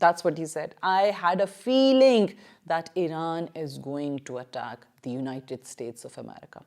that's what he said. I had a feeling that Iran is going to attack the United States of America.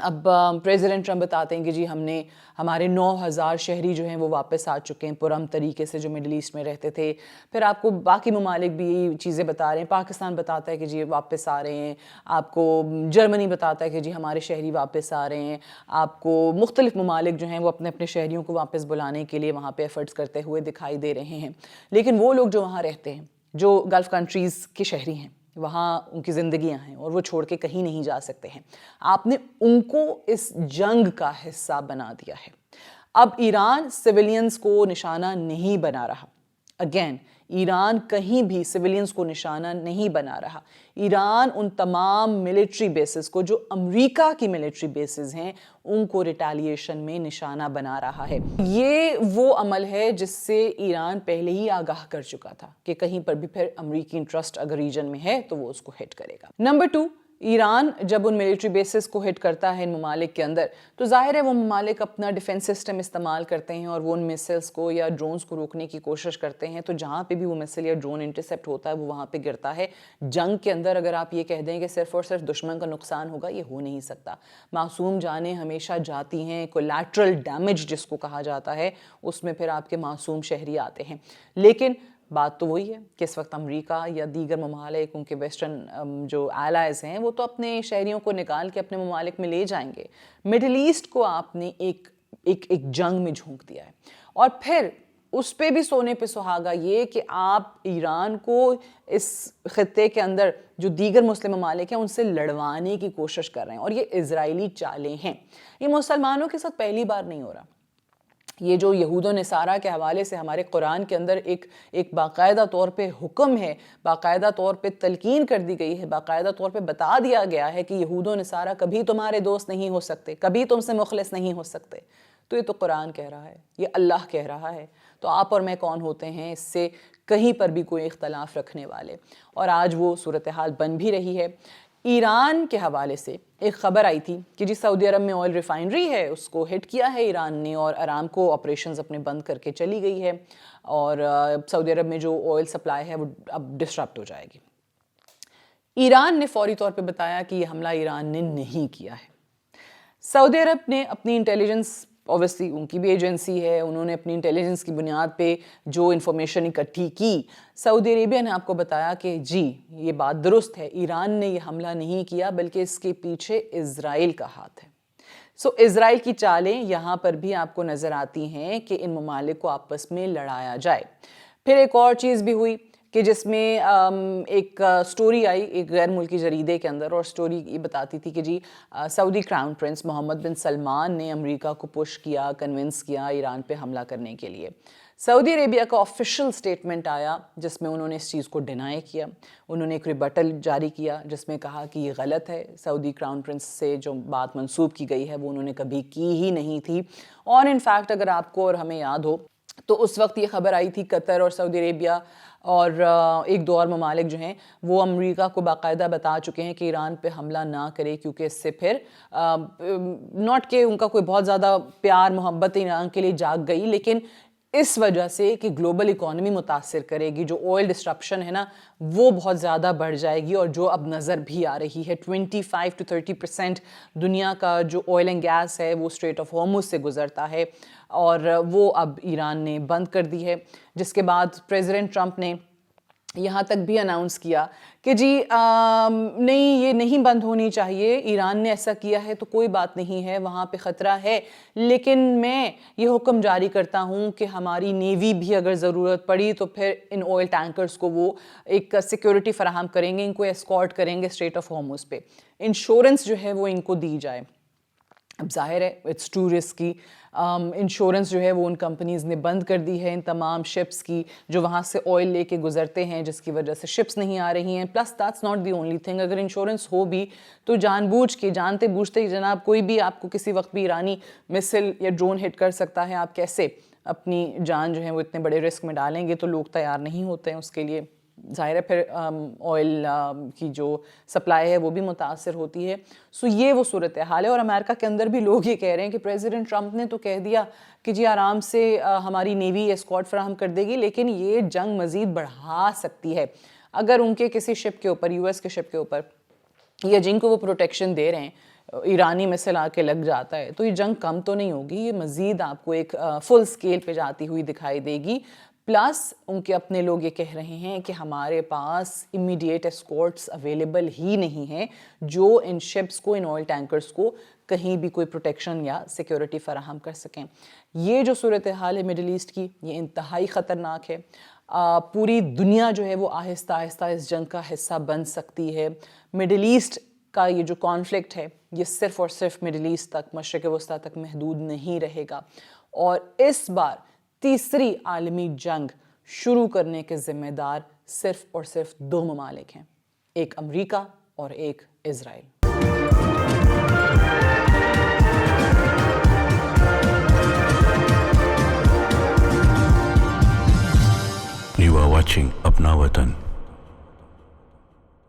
اب president Trump بتاتے ہیں کہ جی ہمارے 9,000 شہری جو ہیں وہ واپس آ چکے ہیں پرامن طریقے سے جو مڈل ایسٹ میں رہتے تھے. پھر آپ کو باقی ممالک بھی یہی چیزیں بتا رہے ہیں. پاکستان بتاتا ہے کہ جی واپس آ رہے ہیں. آپ کو جرمنی بتاتا ہے کہ جی ہمارے شہری واپس آ رہے ہیں. آپ کو مختلف ممالک جو ہیں وہ اپنے اپنے شہریوں کو واپس بلانے کے لیے وہاں پہ ایفرٹس کرتے ہوئے دکھائی دے رہے ہیں. لیکن وہ لوگ جو وہاں رہتے ہیں, جو گلف کنٹریز کے شہری ہیں, وہاں ان کی زندگیاں ہیں اور وہ چھوڑ کے کہیں نہیں جا سکتے ہیں. آپ نے ان کو اس جنگ کا حصہ بنا دیا ہے. اب ایران سویلینز کو نشانہ نہیں بنا رہا. اگین, ایران کہیں بھی سویلینز کو نشانہ نہیں بنا رہا. ایران ان تمام ملٹری بیسز کو جو امریکہ کی ملٹری بیسز ہیں ان کو ریٹیلیشن میں نشانہ بنا رہا ہے. یہ وہ عمل ہے جس سے ایران پہلے ہی آگاہ کر چکا تھا کہ کہیں پر بھی پھر امریکی انٹرسٹ اگر ریجن میں ہے تو وہ اس کو ہٹ کرے گا. نمبر 2, ایران جب ان ملٹری بیسز کو ہٹ کرتا ہے ان ممالک کے اندر تو ظاہر ہے وہ ممالک اپنا ڈیفنس سسٹم استعمال کرتے ہیں اور وہ ان میسلز کو یا ڈرونز کو روکنے کی کوشش کرتے ہیں. تو جہاں پہ بھی وہ میسل یا ڈرون انٹرسیپٹ ہوتا ہے وہ وہاں پہ گرتا ہے. جنگ کے اندر اگر آپ یہ کہہ دیں کہ صرف اور صرف دشمن کا نقصان ہوگا, یہ ہو نہیں سکتا. معصوم جانیں ہمیشہ جاتی ہیں. کولیٹرل ڈیمیج جس کو کہا جاتا ہے اس میں پھر آپ کے معصوم شہری آتے ہیں. لیکن بات تو وہی ہے کہ اس وقت امریکہ یا دیگر ممالک ان کے ویسٹرن جو ایلائز ہیں وہ تو اپنے شہریوں کو نکال کے اپنے ممالک میں لے جائیں گے. مڈل ایسٹ کو آپ نے ایک جنگ میں جھونک دیا ہے. اور پھر اس پہ بھی سونے پہ سہاگا یہ کہ آپ ایران کو اس خطے کے اندر جو دیگر مسلم ممالک ہیں ان سے لڑوانے کی کوشش کر رہے ہیں. اور یہ اسرائیلی چالیں ہیں. یہ مسلمانوں کے ساتھ پہلی بار نہیں ہو رہا. یہ جو یہود و نصارہ کے حوالے سے ہمارے قرآن کے اندر ایک باقاعدہ طور پہ حکم ہے, باقاعدہ طور پہ تلقین کر دی گئی ہے, باقاعدہ طور پہ بتا دیا گیا ہے کہ یہود و نصارہ کبھی تمہارے دوست نہیں ہو سکتے, کبھی تم سے مخلص نہیں ہو سکتے. تو یہ تو قرآن کہہ رہا ہے, یہ اللہ کہہ رہا ہے. تو آپ اور میں کون ہوتے ہیں اس سے کہیں پر بھی کوئی اختلاف رکھنے والے. اور آج وہ صورتحال بن بھی رہی ہے. ایران کے حوالے سے ایک خبر آئی تھی کہ جی سعودی عرب میں آئل ریفائنری ہے اس کو ہٹ کیا ہے ایران نے اور ارامکو آپریشنز اپنے بند کر کے چلی گئی ہے اور سعودی عرب میں جو آئل سپلائی ہے وہ اب ڈسٹرپٹ ہو جائے گی. ایران نے فوری طور پہ بتایا کہ یہ حملہ ایران نے نہیں کیا ہے. سعودی عرب نے اپنی انٹیلیجنس, اوبیسلی ان کی بھی ایجنسی ہے, انہوں نے اپنی انٹیلیجنس کی بنیاد پہ جو انفارمیشن اکٹھی کی, سعودی عربیہ نے آپ کو بتایا کہ جی یہ بات درست ہے, ایران نے یہ حملہ نہیں کیا بلکہ اس کے پیچھے اسرائیل کا ہاتھ ہے. سو اسرائیل کی چالیں یہاں پر بھی آپ کو نظر آتی ہیں کہ ان ممالک کو آپس میں لڑایا جائے. پھر ایک اور چیز بھی ہوئی کہ جس میں ایک سٹوری آئی ایک غیر ملکی جریدے کے اندر, اور سٹوری یہ بتاتی تھی کہ جی سعودی کراؤن پرنس محمد بن سلمان نے امریکہ کو پش کیا, کنونس کیا ایران پہ حملہ کرنے کے لیے. سعودی عربیہ کا آفیشل سٹیٹمنٹ آیا جس میں انہوں نے اس چیز کو ڈینائی کیا. انہوں نے ایک ریبٹل جاری کیا جس میں کہا کہ یہ غلط ہے, سعودی کراؤن پرنس سے جو بات منسوب کی گئی ہے وہ انہوں نے کبھی کی ہی نہیں تھی. اور انفیکٹ اگر آپ کو اور ہمیں یاد ہو تو اس وقت یہ خبر آئی تھی قطر اور سعودی عربیہ اور ایک دو اور ممالک جو ہیں وہ امریکہ کو باقاعدہ بتا چکے ہیں کہ ایران پہ حملہ نہ کرے کیونکہ اس سے پھر ناٹ کہ ان کا کوئی بہت زیادہ پیار محبت ایران کے لیے جاگ گئی, لیکن اس وجہ سے کہ گلوبل اکانومی متاثر کرے گی, جو آئل ڈسٹرپشن ہے نا وہ بہت زیادہ بڑھ جائے گی. اور جو اب نظر بھی آ رہی ہے 25 to 30% دنیا کا جو آئل اینڈ گیس ہے وہ اسٹریٹ آف ہارمز سے گزرتا ہے اور وہ اب ایران نے بند کر دی ہے. جس کے بعد پریزیڈنٹ ٹرمپ نے یہاں تک بھی اناؤنس کیا کہ جی نہیں یہ نہیں بند ہونی چاہیے, ایران نے ایسا کیا ہے تو کوئی بات نہیں ہے, وہاں پہ خطرہ ہے, لیکن میں یہ حکم جاری کرتا ہوں کہ ہماری نیوی بھی اگر ضرورت پڑی تو پھر ان آئل ٹینکرز کو وہ ایک سیکیورٹی فراہم کریں گے, ان کو اسکارٹ کریں گے اسٹریٹ آف ہارمز پہ, انشورنس جو ہے وہ ان کو دی جائے. اب ظاہر ہے اٹس ٹو رسکی, انشورنس جو ہے وہ ان کمپنیز نے بند کر دی ہے ان تمام شپس کی جو وہاں سے آئل لے کے گزرتے ہیں, جس کی وجہ سے شپس نہیں آ رہی ہیں. Plus that's not the only thing, اگر انشورنس ہو بھی تو جان بوجھ کے جانتے بوجھتے جناب کوئی بھی آپ کو کسی وقت بھی ایرانی مسل یا ڈرون ہٹ کر سکتا ہے, آپ کیسے اپنی جان جو ہے وہ اتنے بڑے رسک میں ڈالیں گے؟ تو لوگ تیار نہیں ہوتے ہیں اس کے لیے. ظاہر ہے پھر آئل کی جو سپلائی ہے وہ بھی متاثر ہوتی ہے. سو یہ وہ صورتحال ہے. اور امریکہ کے اندر بھی لوگ یہ کہہ رہے ہیں کہ پریزیڈنٹ ٹرمپ نے تو کہہ دیا کہ جی آرام سے ہماری نیوی اسکارٹ فراہم کر دے گی, لیکن یہ جنگ مزید بڑھا سکتی ہے اگر ان کے کسی شپ کے اوپر, یو ایس کے شپ کے اوپر یا جن کو وہ پروٹیکشن دے رہے ہیں ایرانی مثل آ کے لگ جاتا ہے تو یہ جنگ کم تو نہیں ہوگی, یہ مزید آپ کو ایک فل اسکیل پہ جاتی ہوئی دکھائی دے گی. پلس ان کے اپنے لوگ یہ کہہ رہے ہیں کہ ہمارے پاس امیڈیٹ اسکورٹس اویلیبل ہی نہیں ہیں جو ان شپس کو, ان آئل ٹینکرز کو کہیں بھی کوئی پروٹیکشن یا سیکیورٹی فراہم کر سکیں. یہ جو صورتحال ہے مڈل ایسٹ کی, یہ انتہائی خطرناک ہے. پوری دنیا جو ہے وہ آہستہ آہستہ اس جنگ کا حصہ بن سکتی ہے. مڈل ایسٹ کا یہ جو کانفلکٹ ہے یہ صرف اور صرف مڈل ایسٹ تک, مشرق وسطیٰ تک محدود نہیں رہے گا, اور اس بار تیسری عالمی جنگ شروع کرنے کے ذمہ دار صرف اور صرف 2 ممالک ہیں, ایک امریکہ اور ایک اسرائیل. You are watching Apna Watan.